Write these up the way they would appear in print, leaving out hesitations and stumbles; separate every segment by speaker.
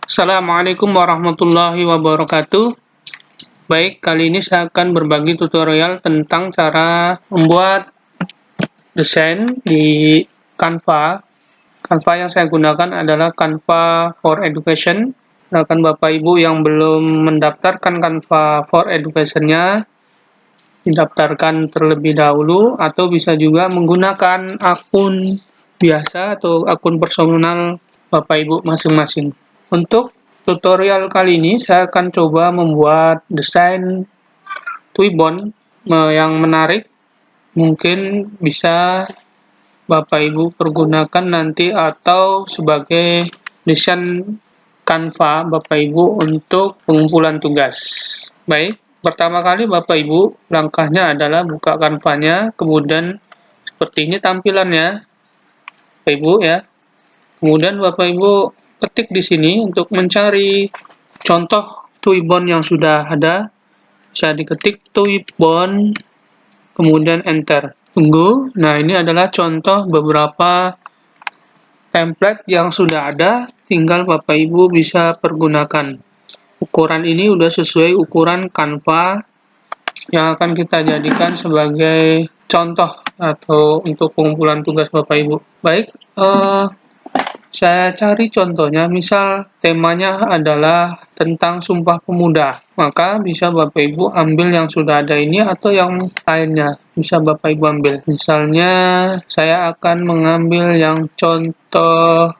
Speaker 1: Assalamualaikum warahmatullahi wabarakatuh. Baik, kali ini saya akan berbagi tutorial tentang cara membuat desain di Canva. Canva yang saya gunakan adalah Canva for Education. Silakan Bapak Ibu yang belum mendaftarkan Canva for Education-nya, didaftarkan terlebih dahulu, atau bisa juga menggunakan akun biasa atau akun personal Bapak Ibu masing-masing. Untuk tutorial kali ini saya akan coba membuat desain Twibbon yang menarik. Mungkin bisa Bapak Ibu pergunakan nanti atau sebagai desain Canva Bapak Ibu untuk pengumpulan tugas. Baik, pertama kali Bapak Ibu langkahnya adalah buka Canva-nya, kemudian seperti ini tampilannya Bapak Ibu ya. Kemudian Bapak Ibu ketik di sini untuk mencari contoh Twibbon yang sudah ada. Bisa diketik Twibbon, kemudian enter. Tunggu. Nah, ini adalah contoh beberapa template yang sudah ada, tinggal Bapak Ibu bisa pergunakan. Ukuran ini sudah sesuai ukuran Canva yang akan kita jadikan sebagai contoh atau untuk pengumpulan tugas Bapak Ibu. Baik, saya cari contohnya, misal temanya adalah tentang Sumpah Pemuda, maka bisa Bapak Ibu ambil yang sudah ada ini atau yang lainnya, bisa Bapak Ibu ambil. Misalnya saya akan mengambil yang contoh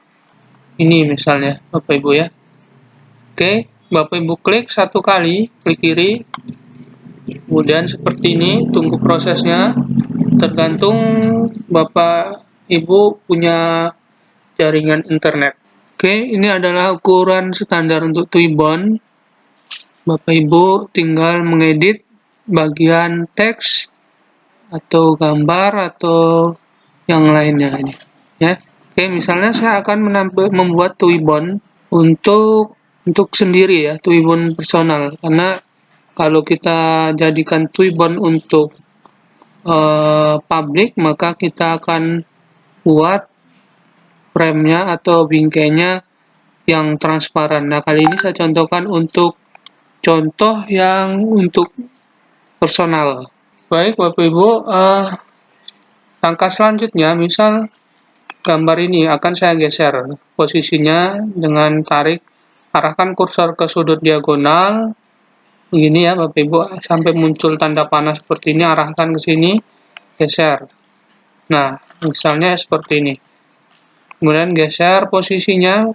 Speaker 1: ini misalnya Bapak Ibu ya. Oke, Bapak Ibu klik satu kali, klik kiri, kemudian seperti ini, tunggu prosesnya, tergantung Bapak Ibu punya jaringan internet. Oke, ini adalah ukuran standar untuk Twibbon. Bapak Ibu tinggal mengedit bagian teks atau gambar atau yang lainnya ini ya. Oke, misalnya saya akan membuat Twibbon untuk sendiri ya, Twibbon personal, karena kalau kita jadikan Twibbon untuk publik, maka kita akan buat frame-nya atau bingkainya yang transparan. Nah, kali ini saya contohkan untuk contoh yang untuk personal. Baik, Bapak Ibu, langkah selanjutnya, misal gambar ini akan saya geser posisinya dengan tarik, arahkan kursor ke sudut diagonal, begini ya Bapak Ibu, sampai muncul tanda panah seperti ini, arahkan ke sini, geser. Nah, misalnya seperti ini. Kemudian geser posisinya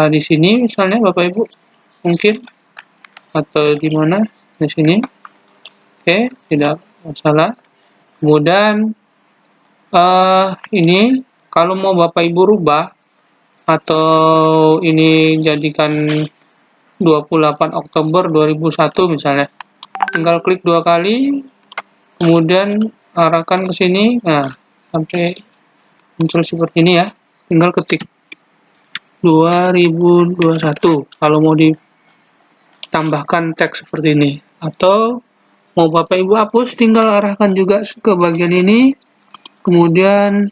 Speaker 1: di sini misalnya Bapak Ibu mungkin, atau di mana, di sini. Oke, tidak masalah. Kemudian ini kalau mau Bapak Ibu rubah atau ini jadikan 28 Oktober 2001 misalnya, tinggal klik dua kali, kemudian arahkan ke sini, nah sampai muncul seperti ini ya, tinggal ketik 2021 kalau mau ditambahkan teks seperti ini, atau mau Bapak Ibu hapus, tinggal arahkan juga ke bagian ini, kemudian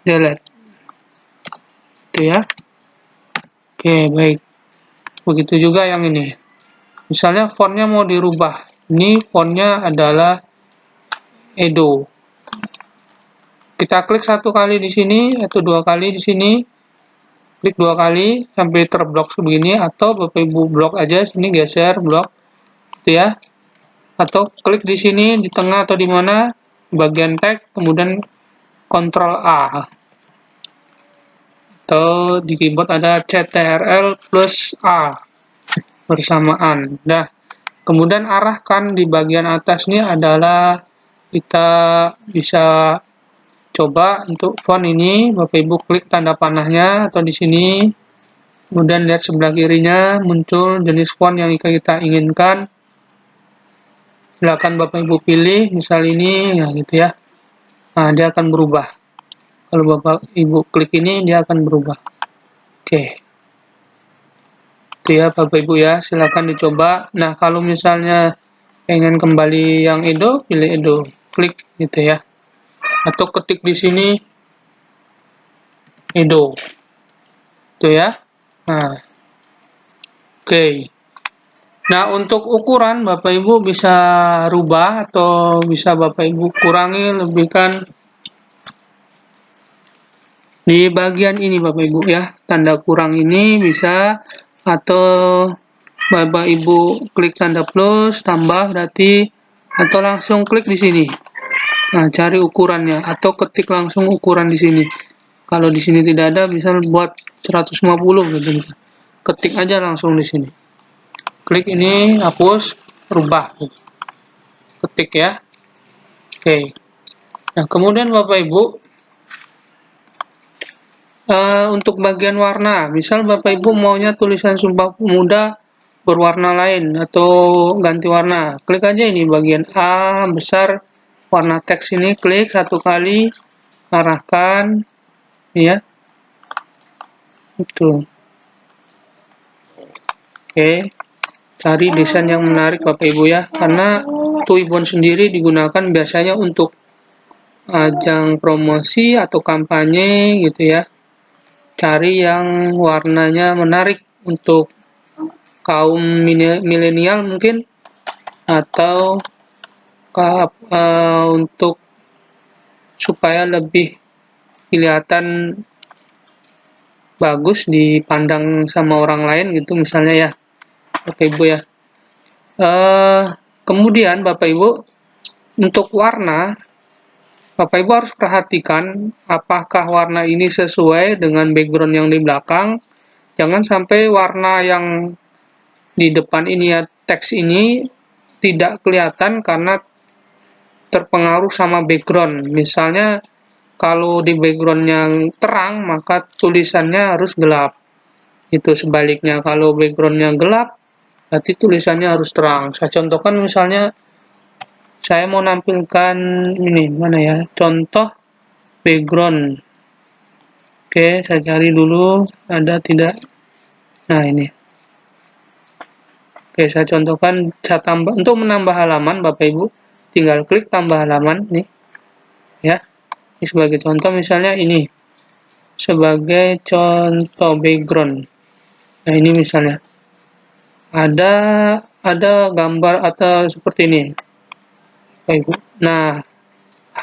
Speaker 1: delete itu ya. Oke, baik, begitu juga yang ini. Misalnya fontnya mau dirubah, ini fontnya adalah Edo. Kita klik satu kali di sini atau dua kali di sini, klik dua kali sampai terblok sebegini, atau Bapak Ibu blok aja sini, geser blok gitu ya, atau klik di sini di tengah atau di mana bagian teks, kemudian Ctrl A, atau di keyboard ada Ctrl plus A bersamaan. Nah, kemudian arahkan di bagian atas ini adalah kita bisa coba untuk font ini, Bapak Ibu klik tanda panahnya atau di sini, kemudian lihat sebelah kirinya muncul jenis font yang kita inginkan. Silakan Bapak Ibu pilih, misal ini ya gitu ya. Nah, dia akan berubah. Kalau Bapak Ibu klik ini, dia akan berubah. Oke. Itu ya Bapak Ibu ya, silakan dicoba. Nah, kalau misalnya pengen kembali yang Edo, pilih Edo, klik gitu ya. Atau ketik di sini Edo. Itu ya. Nah, oke. Nah, untuk ukuran Bapak Ibu bisa rubah atau bisa Bapak Ibu kurangi, lebihkan di bagian ini Bapak Ibu ya. Tanda kurang ini bisa, atau Bapak Ibu klik tanda plus tambah berarti, atau langsung klik di sini. Nah, cari ukurannya atau ketik langsung ukuran di sini. Kalau di sini tidak ada, bisa buat 150 gitu. Ketik aja langsung di sini. Klik ini, hapus, rubah. Ketik ya. Oke. Nah, kemudian Bapak Ibu, untuk bagian warna, misal Bapak Ibu maunya tulisan Sumpah Pemuda berwarna lain atau ganti warna, klik aja ini bagian A besar warna teks ini, klik satu kali, arahkan, ya, itu. Oke, cari desain yang menarik Bapak Ibu ya, karena Tuibon sendiri digunakan biasanya untuk ajang promosi atau kampanye gitu ya. Cari yang warnanya menarik untuk kaum milenial mungkin, atau untuk supaya lebih kelihatan bagus dipandang sama orang lain gitu misalnya ya Bapak Ibu ya. Kemudian Bapak Ibu, untuk warna Bapak Ibu harus perhatikan apakah warna ini sesuai dengan background yang di belakang. Jangan sampai warna yang di depan ini ya, teks ini tidak kelihatan karena terpengaruh sama background. Misalnya kalau di background yang terang, maka tulisannya harus gelap. Itu sebaliknya, kalau backgroundnya gelap, berarti tulisannya harus terang. Saya contohkan misalnya, saya mau nampilkan ini, mana ya, contoh background. Oke, saya cari dulu, ada tidak. Nah, ini. Oke, saya contohkan, saya tambah, untuk menambah halaman, Bapak Ibu, tinggal klik tambah halaman, nih. Ya, ini sebagai contoh misalnya ini. Sebagai contoh background. Nah, ini misalnya. Ada gambar atau seperti ini. Bapak Ibu. Nah,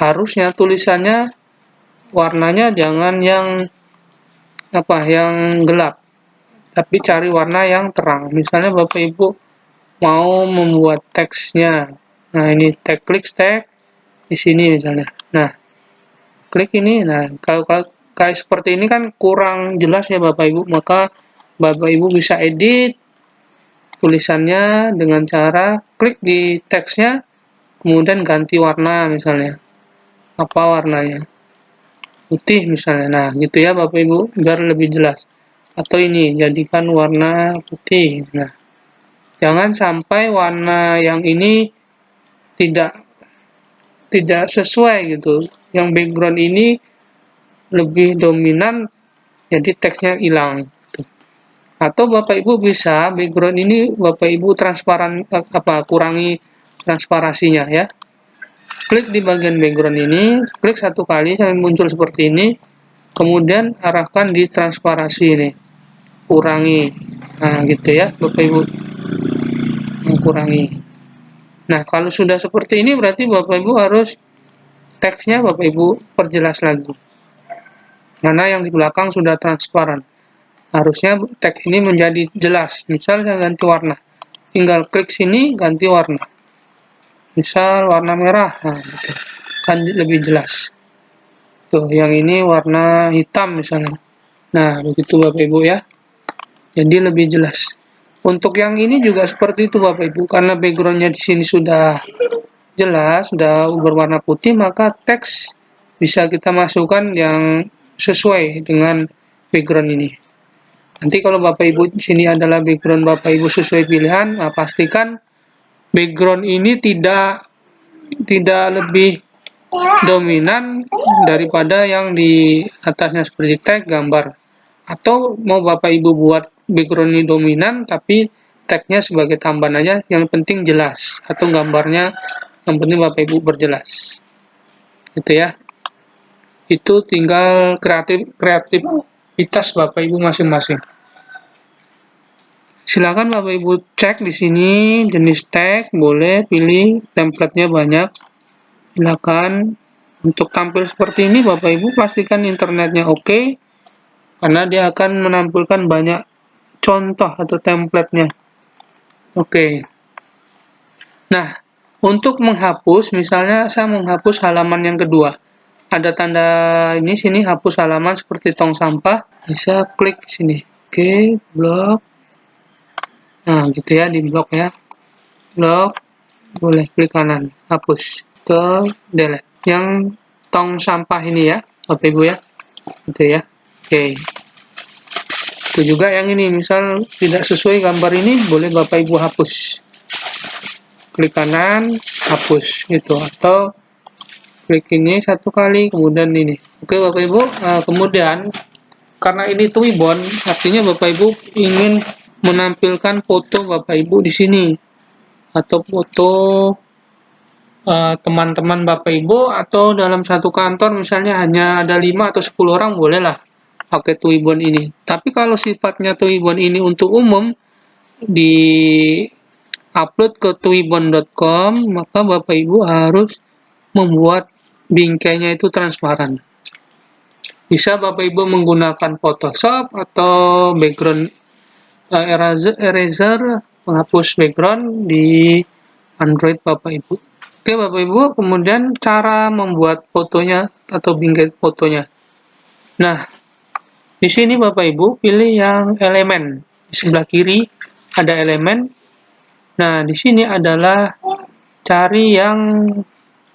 Speaker 1: harusnya tulisannya warnanya jangan yang yang gelap, tapi cari warna yang terang. Misalnya Bapak Ibu mau membuat teksnya, nah ini klik tag di sini misalnya. Nah, klik ini. Nah, kalau kayak seperti ini kan kurang jelas ya Bapak Ibu, maka Bapak Ibu bisa edit tulisannya dengan cara klik di teksnya, kemudian ganti warna misalnya. Apa warnanya? Putih misalnya. Nah, gitu ya Bapak Ibu, biar lebih jelas. Atau ini, jadikan warna putih. Nah, jangan sampai warna yang ini tidak sesuai gitu. Yang background ini lebih dominan, jadi teksnya hilang. Atau Bapak Ibu bisa background ini Bapak Ibu transparan, kurangi transparasinya ya. Klik di bagian background ini, klik satu kali sampai muncul seperti ini, kemudian arahkan di transparasi ini, kurangi. Nah, gitu ya Bapak Ibu, kurangi. Nah, kalau sudah seperti ini berarti Bapak Ibu harus teksnya Bapak Ibu perjelas lagi. Mana yang di belakang sudah transparan. Harusnya teks ini menjadi jelas. Misal saya ganti warna. Tinggal klik sini, ganti warna. Misal warna merah. Nah, gitu. Kan lebih jelas. Tuh, yang ini warna hitam misalnya. Nah, begitu Bapak Ibu ya. Jadi lebih jelas. Untuk yang ini juga seperti itu Bapak Ibu. Karena backgroundnya di sini sudah jelas, sudah berwarna putih, maka teks bisa kita masukkan yang sesuai dengan background ini. Nanti kalau Bapak Ibu di sini adalah background Bapak Ibu sesuai pilihan, nah pastikan background ini tidak lebih dominan daripada yang di atasnya seperti tag, gambar. Atau mau Bapak Ibu buat background ini dominan, tapi tagnya sebagai tambahan aja, yang penting jelas. Atau gambarnya, yang penting Bapak Ibu berjelas. Gitu ya. Itu tinggal kreativitas Bapak Ibu masing-masing. Silakan Bapak Ibu cek di sini jenis tag, boleh pilih template-nya banyak. Silakan. Untuk tampil seperti ini Bapak Ibu pastikan internetnya oke, karena dia akan menampilkan banyak contoh atau template-nya. Oke. Nah, untuk menghapus, misalnya saya menghapus halaman yang kedua. Ada tanda ini sini hapus halaman seperti tong sampah, bisa klik sini. Oke, blok. Nah, gitu ya, di blok ya. Blok, boleh klik kanan, hapus. Ke delete. Yang tong sampah ini ya, Bapak Ibu ya. Gitu ya. Oke. Itu juga yang ini, misal tidak sesuai gambar ini, boleh Bapak Ibu hapus. Klik kanan, hapus gitu, atau klik ini satu kali, kemudian ini. Oke Bapak Ibu, kemudian karena ini Twibbon, artinya Bapak Ibu ingin menampilkan foto Bapak Ibu di sini, atau foto teman-teman Bapak Ibu, atau dalam satu kantor misalnya hanya ada 5 atau 10 orang, bolehlah pakai Twibbon ini. Tapi kalau sifatnya Twibbon ini untuk umum, di upload ke twibbon.com, maka Bapak Ibu harus membuat bingkainya itu transparan. Bisa Bapak Ibu menggunakan Photoshop atau background eraser, menghapus background di Android Bapak Ibu. Oke Bapak Ibu, kemudian cara membuat fotonya atau bingkai fotonya. Nah, di sini Bapak Ibu pilih yang elemen. Di sebelah kiri ada elemen. Nah, di sini adalah cari yang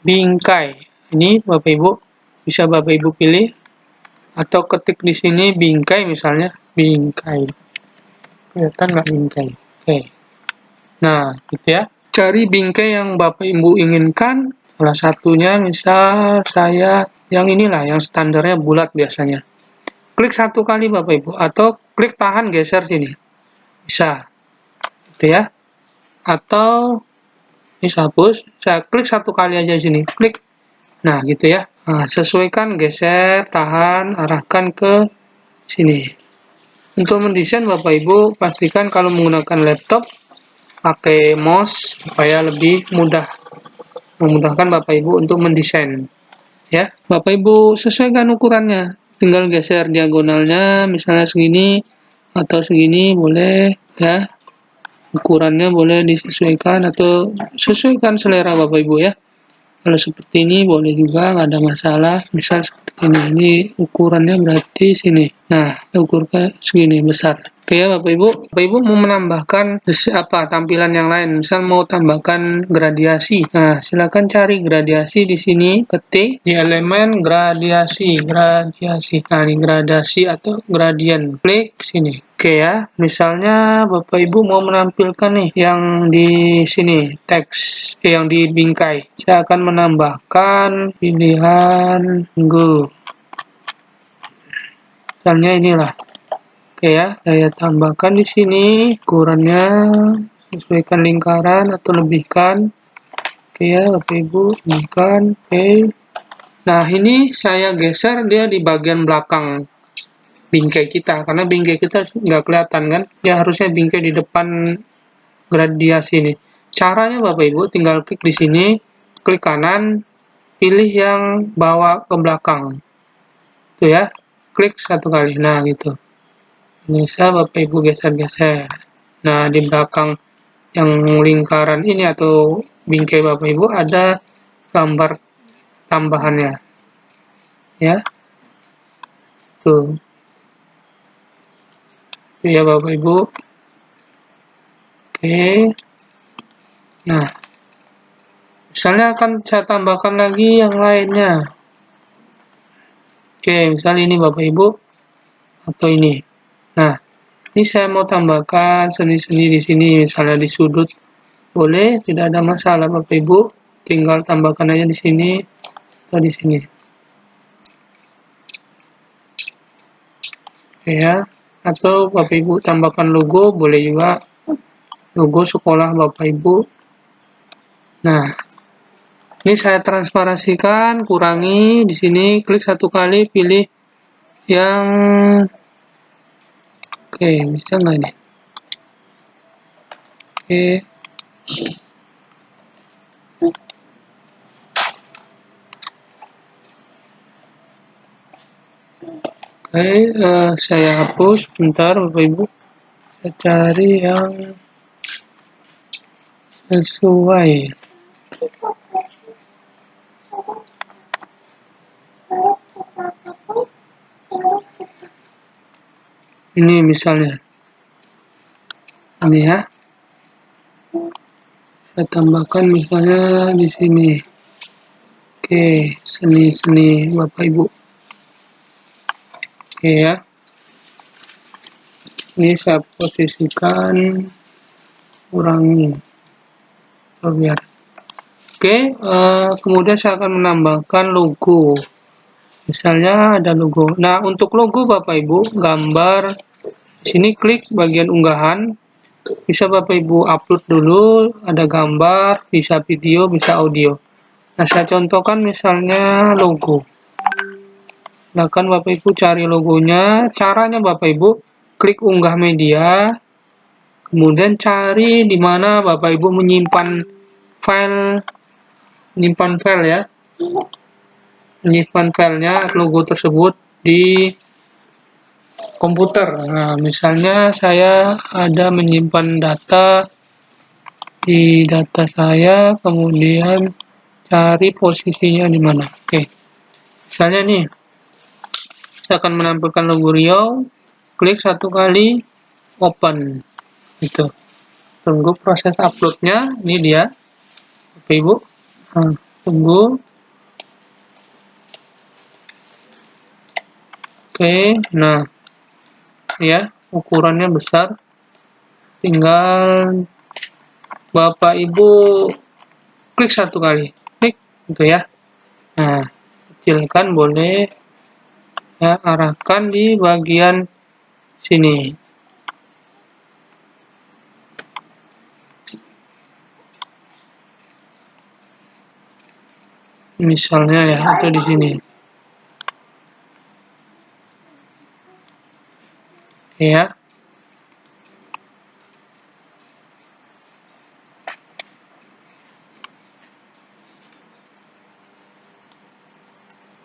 Speaker 1: bingkai. Ini Bapak Ibu bisa Bapak Ibu pilih atau ketik di sini bingkai, misalnya bingkai. Kelihatan nggak bingkai? Oke. Nah, gitu ya. Cari bingkai yang Bapak Ibu inginkan. Salah satunya misal saya yang inilah, yang standarnya bulat biasanya. Klik satu kali Bapak Ibu, atau klik tahan geser sini. Bisa. Gitu ya. Atau ini hapus, saya klik satu kali aja sini. Klik. Nah, gitu ya. Nah, sesuaikan, geser, tahan, arahkan ke sini. Untuk mendesain Bapak Ibu, pastikan kalau menggunakan laptop, pakai mouse supaya lebih mudah, memudahkan Bapak Ibu untuk mendesain. Ya, Bapak Ibu sesuaikan ukurannya. Tinggal geser diagonalnya, misalnya segini atau segini, boleh ya. Ukurannya boleh disesuaikan atau sesuaikan selera Bapak Ibu ya. Kalau seperti ini boleh juga, nggak ada masalah. Misal seperti ini ukurannya berarti sini. Nah, ukurnya segini besar. Oke ya Bapak Ibu. Bapak Ibu mau menambahkan tampilan yang lain, misal mau tambahkan gradiasi. Nah, silakan cari gradiasi di sini, ketik di elemen gradiasi. Nah, ini gradasi atau gradien. Klik sini. Oke ya. Misalnya Bapak Ibu mau menampilkan nih yang di sini teks yang di bingkai. Saya akan menambahkan pilihan Go. Misalnya inilah. Oke ya, saya tambahkan di sini ukurannya, sesuaikan lingkaran atau lebihkan. Oke ya, Bapak Ibu, lebihkan. Oke. Nah, ini saya geser dia di bagian belakang bingkai kita, karena bingkai kita nggak kelihatan kan. Dia harusnya bingkai di depan gradiasi ini. Caranya Bapak Ibu tinggal klik di sini, klik kanan, pilih yang bawa ke belakang. Tuh ya, klik satu kali. Nah, gitu. Bisa Bapak Ibu geser-geser. Nah, di belakang yang lingkaran ini atau bingkai Bapak Ibu ada gambar tambahannya. Ya. Tuh. Itu ya Bapak Ibu. Oke. Nah, misalnya akan saya tambahkan lagi yang lainnya. Oke, misalnya ini Bapak Ibu atau ini. Nah, ini saya mau tambahkan seni-seni di sini, misalnya di sudut. Boleh, tidak ada masalah Bapak Ibu. Tinggal tambahkan aja di sini atau di sini. Oke ya. Atau Bapak Ibu tambahkan logo, boleh juga. Logo sekolah Bapak Ibu. Nah, ini saya transparansikan, kurangi di sini, klik satu kali, pilih yang oke, bisa nggak nih? Oke. Oke, saya hapus bentar Bapak Ibu. Saya cari yang sesuai. Ini misalnya. Ini ya. Saya tambahkan misalnya di sini. Oke, seni-seni Bapak Ibu. Oke ya. Ini saya posisikan, kurangi. Biar. Oke, kemudian saya akan menambahkan logo. Misalnya ada logo. Nah, untuk logo Bapak Ibu, gambar di sini klik bagian unggahan. Bisa Bapak Ibu upload dulu, ada gambar, bisa video, bisa audio. Nah, saya contohkan misalnya logo. Silakan Bapak Ibu cari logonya. Caranya Bapak Ibu klik unggah media, kemudian cari di mana Bapak Ibu menyimpan file ya. Menyimpan filenya logo tersebut di komputer. Nah, misalnya saya ada menyimpan data di data saya, kemudian cari posisinya di mana. Oke. Misalnya nih, saya akan menampilkan logo Riau, klik satu kali, open. Gitu. Tunggu proses uploadnya, ini dia. Oke, Ibu. Nah, tunggu. Oke, nah ya, ukurannya besar. Tinggal Bapak Ibu klik satu kali, klik gitu ya. Nah, kecilkan boleh ya, arahkan di bagian sini. Misalnya ya, atau di sini. Ya.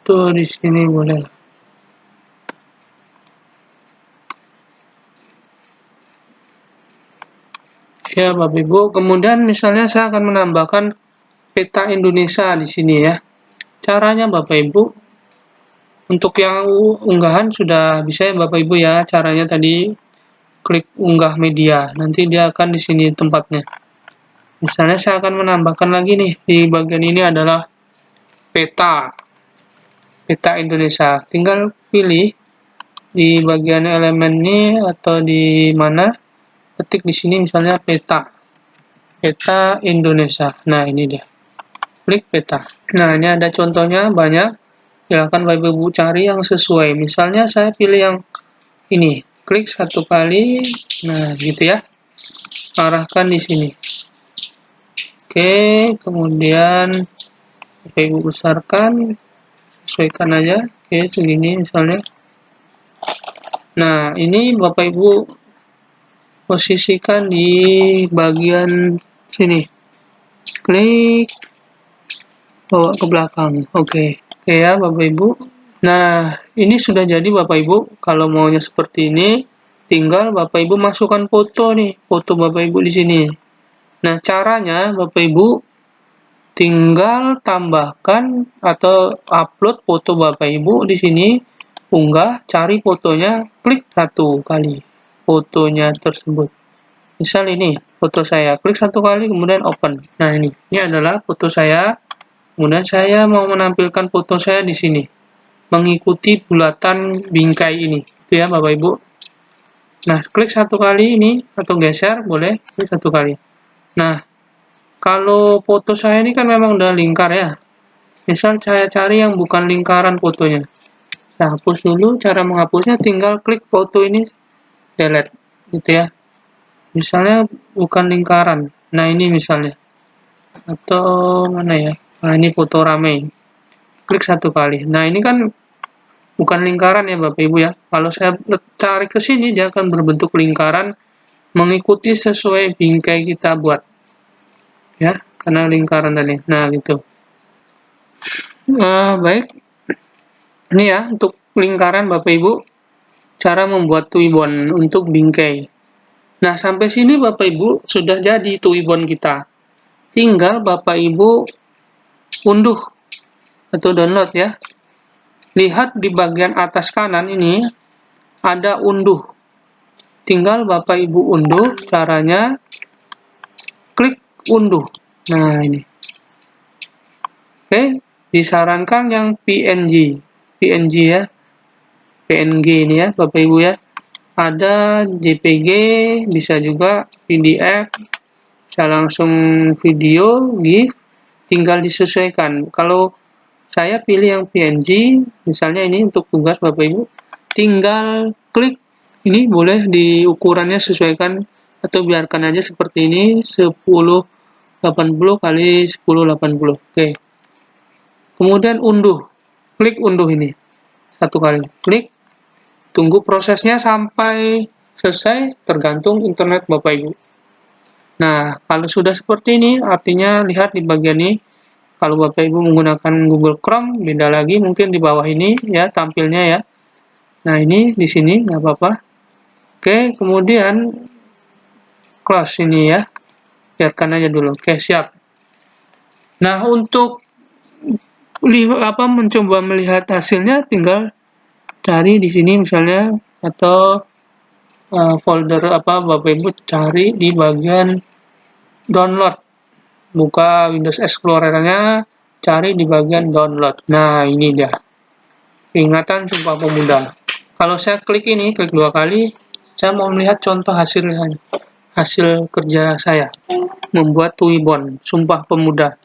Speaker 1: Tuh di sini boleh. Ya, Bapak Ibu. Kemudian misalnya saya akan menambahkan peta Indonesia di sini ya. Caranya Bapak Ibu, untuk yang unggahan sudah bisa ya Bapak Ibu ya. Caranya tadi klik unggah media. Nanti dia akan di sini tempatnya. Misalnya saya akan menambahkan lagi nih, di bagian ini adalah peta Indonesia. Tinggal pilih di bagian elemen ini atau di mana, ketik di sini misalnya peta Indonesia. Nah, ini dia. Klik peta. Nah, ini ada contohnya banyak. Silakan Bapak Ibu cari yang sesuai. Misalnya saya pilih yang ini. Klik satu kali. Nah, gitu ya. Arahkan di sini. Oke, kemudian Bapak Ibu besarkan, sesuaikan aja. Oke, segini misalnya. Nah, ini Bapak Ibu posisikan di bagian sini. Klik, bawa ke belakang. Oke ya Bapak Ibu. Nah, ini sudah jadi Bapak Ibu. Kalau maunya seperti ini, tinggal Bapak Ibu masukkan foto nih, foto Bapak Ibu di sini. Nah, caranya Bapak Ibu tinggal tambahkan atau upload foto Bapak Ibu di sini, unggah, cari fotonya, klik satu kali fotonya tersebut. Misal ini foto saya, klik satu kali kemudian open. Nah, ini adalah foto saya. Kemudian saya mau menampilkan foto saya di sini, mengikuti bulatan bingkai ini. Itu ya Bapak Ibu. Nah, klik satu kali ini atau geser boleh, klik satu kali. Nah, kalau foto saya ini kan memang udah lingkar ya. Misal saya cari yang bukan lingkaran fotonya. Saya hapus dulu. Cara menghapusnya tinggal klik foto ini, delete gitu ya. Misalnya bukan lingkaran. Nah, ini misalnya. Atau mana ya? Nah, ini foto rame. Klik satu kali. Nah, ini kan bukan lingkaran ya Bapak Ibu ya. Kalau saya cari ke sini dia akan berbentuk lingkaran mengikuti sesuai bingkai kita buat, ya, karena lingkaran tadi. Nah, gitu. Baik, ini ya untuk lingkaran Bapak Ibu, cara membuat tuibon untuk bingkai. Nah, sampai sini Bapak Ibu sudah jadi tuibon kita. Tinggal Bapak Ibu unduh atau download ya. Lihat di bagian atas kanan ini ada unduh. Tinggal Bapak Ibu unduh, caranya klik unduh. Nah, ini. Oke, disarankan yang PNG. PNG ya. PNG ini ya, Bapak Ibu ya. Ada JPG, bisa juga PDF, bisa langsung video, GIF, tinggal disesuaikan. Kalau saya pilih yang PNG, misalnya ini untuk tugas Bapak Ibu, tinggal klik ini, boleh di ukurannya sesuaikan atau biarkan aja seperti ini, 1080 kali 1080. Oke. Kemudian unduh. Klik unduh ini. Satu kali klik. Tunggu prosesnya sampai selesai, tergantung internet Bapak Ibu. Nah, kalau sudah seperti ini, artinya lihat di bagian ini. Kalau Bapak Ibu menggunakan Google Chrome, beda lagi mungkin di bawah ini ya tampilnya ya. Nah, ini di sini nggak apa-apa. Oke, kemudian close ini ya. Biarkan aja dulu. Oke, siap. Nah, untuk mencoba melihat hasilnya, tinggal cari di sini misalnya, atau folder Bapak Ibu cari di bagian download. Buka Windows Explorer-nya, cari di bagian download. Nah, ini dia. Peringatan Sumpah Pemuda. Kalau saya klik ini, klik 2 kali, saya mau melihat contoh hasil kerja saya. Membuat tuibon, Sumpah Pemuda.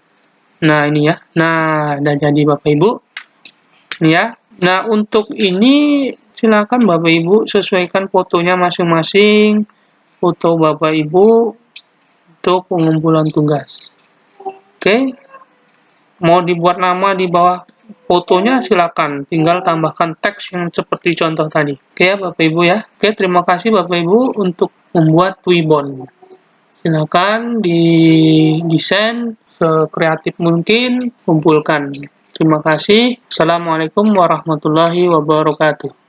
Speaker 1: Nah, ini ya. Nah, udah jadi Bapak Ibu. Ini ya. Nah, untuk ini silakan Bapak Ibu sesuaikan fotonya masing-masing. Foto Bapak Ibu untuk pengumpulan tugas. Oke. Mau dibuat nama di bawah fotonya silakan, tinggal tambahkan teks yang seperti contoh tadi. Oke ya Bapak Ibu ya. Oke, terima kasih Bapak Ibu untuk membuat tuibon. Silakan didesain sekreatif mungkin, kumpulkan. Terima kasih. Assalamualaikum warahmatullahi wabarakatuh.